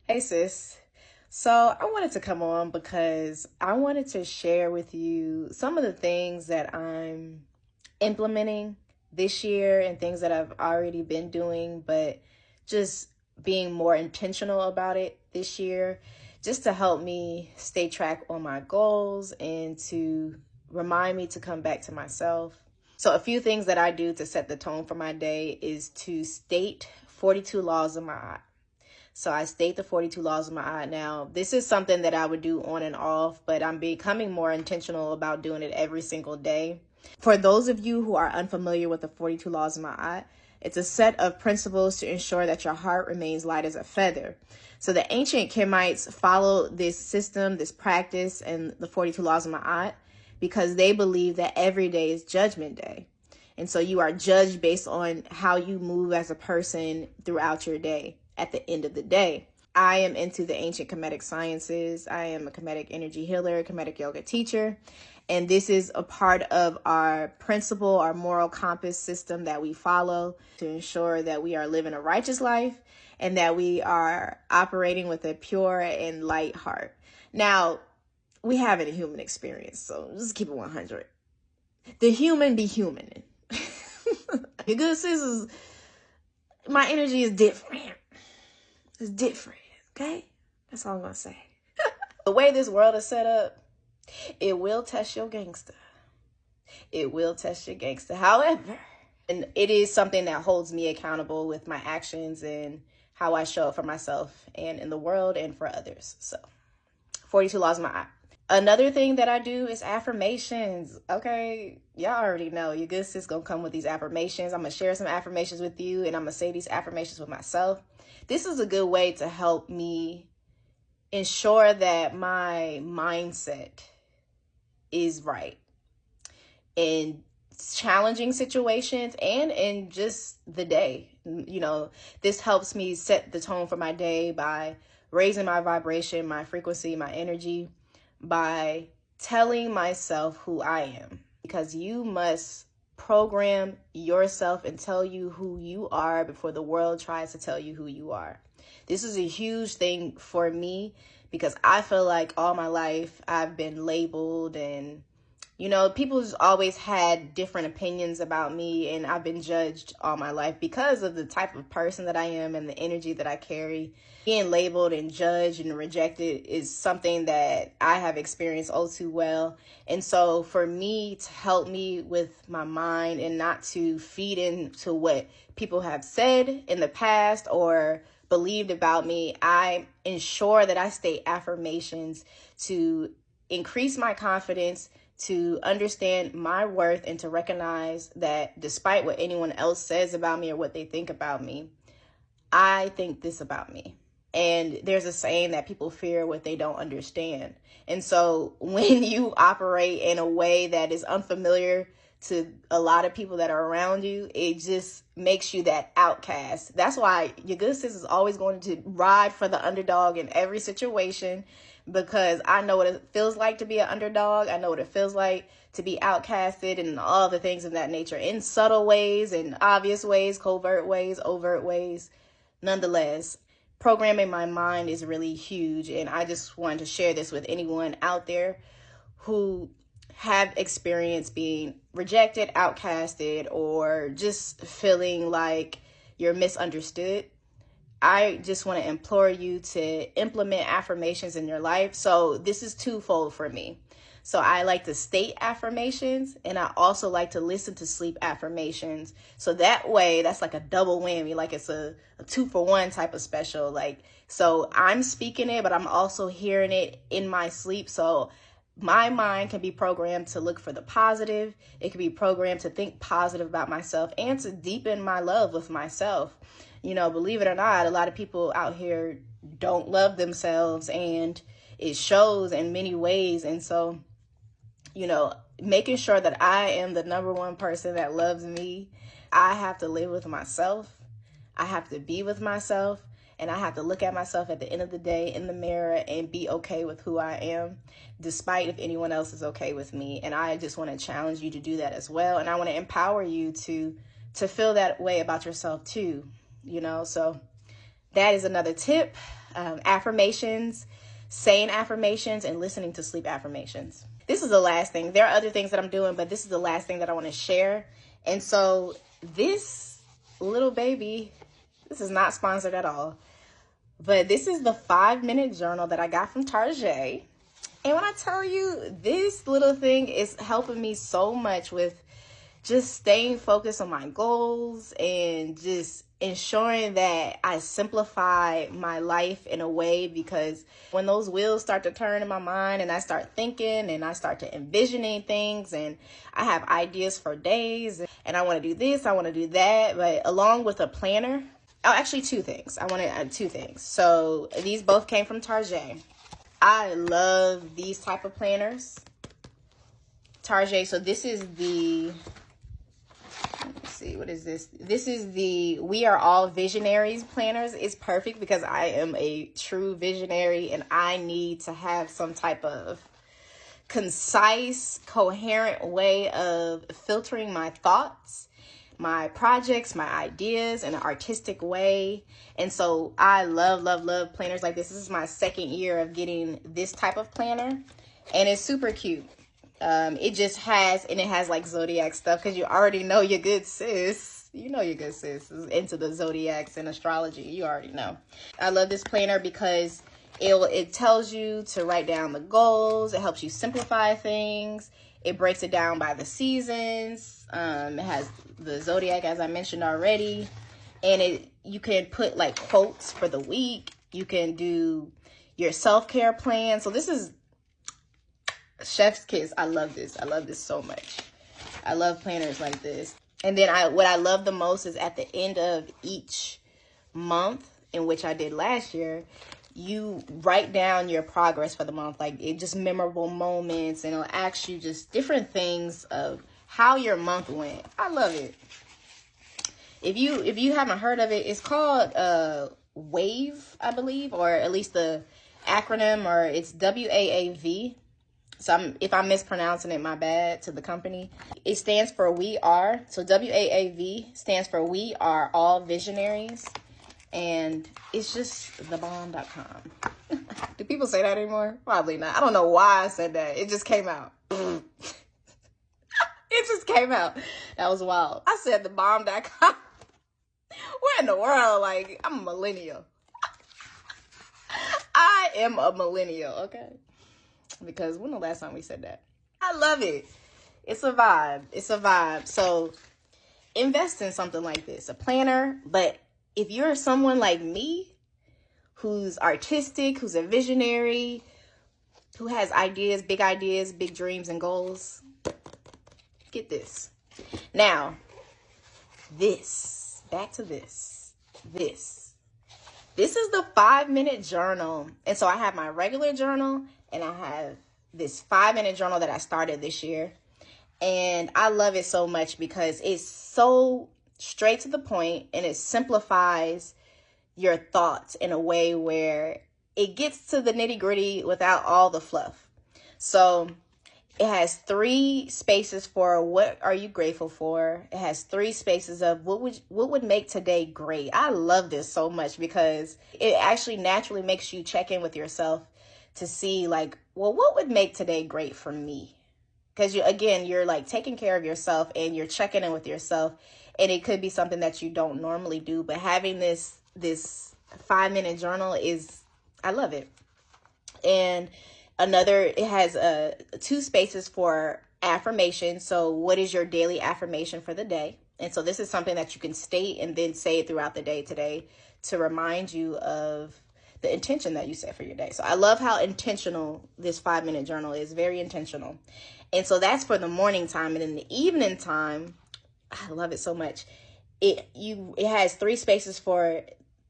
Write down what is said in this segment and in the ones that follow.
Hey sis. So I wanted to come on because I wanted to share with you some of the things that I'm implementing this year and things that I've already been doing, but just being more intentional about it this year, just to help me stay track on my goals and to remind me to come back to myself. So a few things that I do to set the tone for my day is to state 42 laws of my eye. So I state the 42 laws of my eye. Now, this is something that I would do on and off, but I'm becoming more intentional about doing it every single day. For those of you who are unfamiliar with the 42 laws of my eye, it's a set of principles to ensure that your heart remains light as a feather. So the ancient Kemites followed this system, this practice, and the 42 laws of my eye because they believe that every day is judgment day. And so you are judged based on how you move as a person throughout your day at the end of the day. I am into the ancient Kemetic sciences. I am a Kemetic energy healer, Kemetic yoga teacher. And this is a part of our principle, our moral compass system that we follow to ensure that we are living a righteous life and that we are operating with a pure and light heart. Now, we have a human experience, so just keep it 100. The human be human. Your good sisters, my energy is different. It's different, okay? That's all I'm gonna say. The way this world is set up, it will test your gangster. It will test your gangster. However, and it is something that holds me accountable with my actions and how I show up for myself and in the world and for others. So, 42 laws of my eye. Another thing that I do is affirmations. Okay, y'all already know your good sis gonna come with these affirmations. I'm gonna share some affirmations with you, and I'm gonna say these affirmations with myself. This is a good way to help me ensure that my mindset is right in challenging situations and in just the day. You know, this helps me set the tone for my day by raising my vibration, my frequency, my energy, by telling myself who I am, because you must program yourself and tell you who you are before the world tries to tell you who you are. This is a huge thing for me because I feel like all my life I've been labeled and people's always had different opinions about me, and I've been judged all my life because of the type of person that I am and the energy that I carry. Being labeled and judged and rejected is something that I have experienced all too well. And so for me to help me with my mind and not to feed into what people have said in the past or believed about me, I ensure that I state affirmations to increase my confidence, to understand my worth, and to recognize that despite what anyone else says about me or what they think about me, I think this about me. And there's a saying that people fear what they don't understand. And so when you operate in a way that is unfamiliar to a lot of people that are around you, it just makes you that outcast. That's why your good sis is always going to ride for the underdog in every situation, because I know what it feels like to be an underdog. I know what it feels like to be outcasted and all the things of that nature, in subtle ways, in obvious ways, covert ways, overt ways. Nonetheless, programming my mind is really huge, and I just wanted to share this with anyone out there who have experienced being rejected, outcasted, or just feeling like you're misunderstood. I just want to implore you to implement affirmations in your life. So this is twofold for me. So I like to state affirmations, and I also like to listen to sleep affirmations. So that way, that's like a double whammy, like it's a 2-for-1 type of special. Like, so I'm speaking it, but I'm also hearing it in my sleep. So my mind can be programmed to look for the positive. It can be programmed to think positive about myself and to deepen my love with myself. Believe it or not, a lot of people out here don't love themselves, and it shows in many ways. And so, making sure that I am the number one person that loves me, I have to live with myself. I have to be with myself, and I have to look at myself at the end of the day in the mirror and be okay with who I am, despite if anyone else is okay with me. And I just want to challenge you to do that as well. And I want to empower you to feel that way about yourself too. So that is another tip. affirmations, saying affirmations, and listening to sleep affirmations. This is the last thing. There are other things that I'm doing, but this is the last thing that I want to share. And so this little baby, this is not sponsored at all, but this is the 5-minute journal that I got from Tarjay. And when I tell you, this little thing is helping me so much with just staying focused on my goals and just ensuring that I simplify my life in a way, because when those wheels start to turn in my mind and I start thinking and I start to envisioning things and I have ideas for days and I want to do this, I want to do that, but along with a planner, actually two things. I want to add two things. So these both came from Tarjay. I love these type of planners. Tarjay, so this is the, let's see, what is this? This is the We Are All Visionaries planners. It's perfect because I am a true visionary and I need to have some type of concise, coherent way of filtering my thoughts, my projects, my ideas in an artistic way. And so I love, love, love planners like this. This is my second year of getting this type of planner and it's super cute. It just has, and it has like zodiac stuff because you already know your good sis. You know your good sis is into the zodiacs and astrology. You already know. I love this planner because it tells you to write down the goals. It helps you simplify things. It breaks it down by the seasons. It has the zodiac, as I mentioned already. And you can put like quotes for the week. You can do your self-care plan. So this is chef's kiss. I love this. I love this so much. I love planners like this. And then what I love the most is at the end of each month, in which I did last year, you write down your progress for the month, like it just memorable moments, and it'll ask you just different things of how your month went. I love it. If you haven't heard of it, it's called WAVE, I believe, or at least the acronym, or it's WAAV. So if I'm mispronouncing it, my bad to the company. It stands for We Are. So WAAV stands for We Are All Visionaries. And it's just thebomb.com. Do people say that anymore? Probably not. I don't know why I said that. It just came out. It just came out. That was wild. I said thebomb.com. Where in the world? Like, I'm a millennial. I am a millennial, okay? Because when the last time we said that? I love it. It's a vibe. It's a vibe. So invest in something like this, a planner. But if you're someone like me, who's artistic, who's a visionary, who has ideas, big dreams and goals, get this. Now, back to this. This is the 5-minute journal. And so I have my regular journal and I have this 5-minute journal that I started this year. And I love it so much because it's so straight to the point and it simplifies your thoughts in a way where it gets to the nitty-gritty without all the fluff. So it has 3 spaces for what are you grateful for. It has 3 spaces of what would make today great. I love this so much because it actually naturally makes you check in with yourself to see like, well, what would make today great for me? Because you're like taking care of yourself and you're checking in with yourself. And it could be something that you don't normally do, but having this 5-minute journal I love it. And it has 2 spaces for affirmation. So what is your daily affirmation for the day? And so this is something that you can state and then say throughout the day today to remind you of the intention that you set for your day. So I love how intentional this 5-minute journal is, very intentional. And so that's for the morning time. And in the evening time, I love it so much. It has 3 spaces for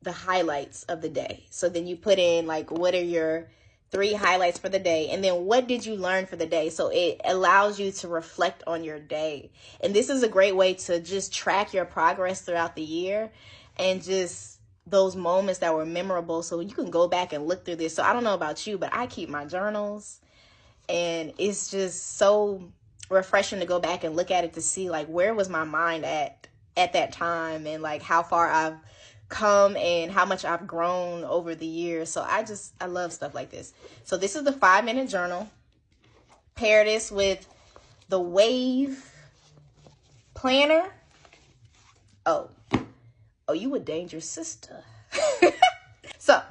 the highlights of the day. So then you put in like, what are your 3 highlights for the day? And then what did you learn for the day? So it allows you to reflect on your day. And this is a great way to just track your progress throughout the year and just those moments that were memorable. So you can go back and look through this. So I don't know about you, but I keep my journals and it's just so refreshing to go back and look at it to see like, where was my mind at that time and like how far I've come and how much I've grown over the years. So I love stuff like this. So this is the 5-minute journal. Pair this with the Wave planner. Oh, you a dangerous sister. So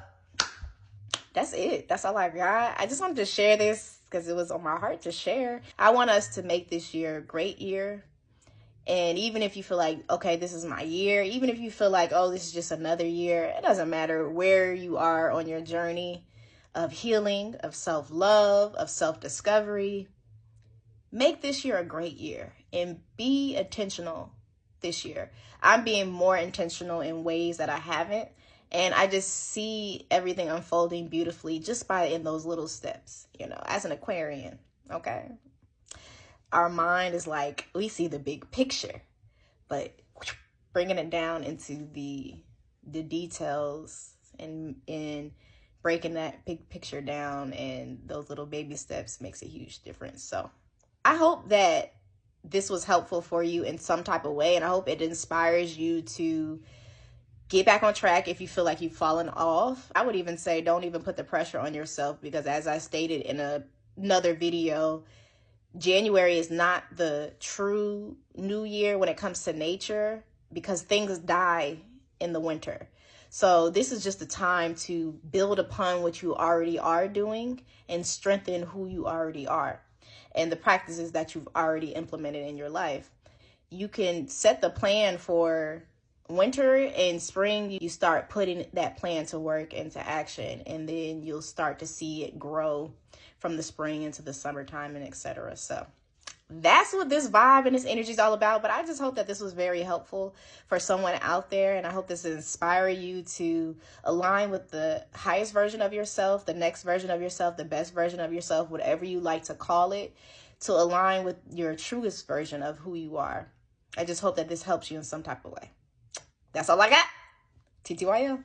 that's it. That's all I got. I just wanted to share this because it was on my heart to share. I want us to make this year a great year. And even if you feel like, okay, this is my year, even if you feel like, oh, this is just another year, it doesn't matter where you are on your journey of healing, of self-love, of self-discovery. Make this year a great year and be intentional this year. I'm being more intentional in ways that I haven't. And I just see everything unfolding beautifully just by in those little steps, as an Aquarian, okay? Our mind is like, we see the big picture, but bringing it down into the details and breaking that big picture down and those little baby steps makes a huge difference. So I hope that this was helpful for you in some type of way, and I hope it inspires you to get back on track if you feel like you've fallen off. I would even say don't even put the pressure on yourself, because as I stated in another video, January is not the true new year when it comes to nature, because things die in the winter. So this is just a time to build upon what you already are doing and strengthen who you already are and the practices that you've already implemented in your life. You can set the plan for winter and spring. You start putting that plan to work into action, and then you'll start to see it grow from the spring into the summertime and etc. So that's what this vibe and this energy is all about. But I just hope that this was very helpful for someone out there, and I hope this inspire you to align with the highest version of yourself, the next version of yourself, the best version of yourself, whatever you like to call it, to align with your truest version of who you are. I just hope that this helps you in some type of way. That's all I got. TTYL.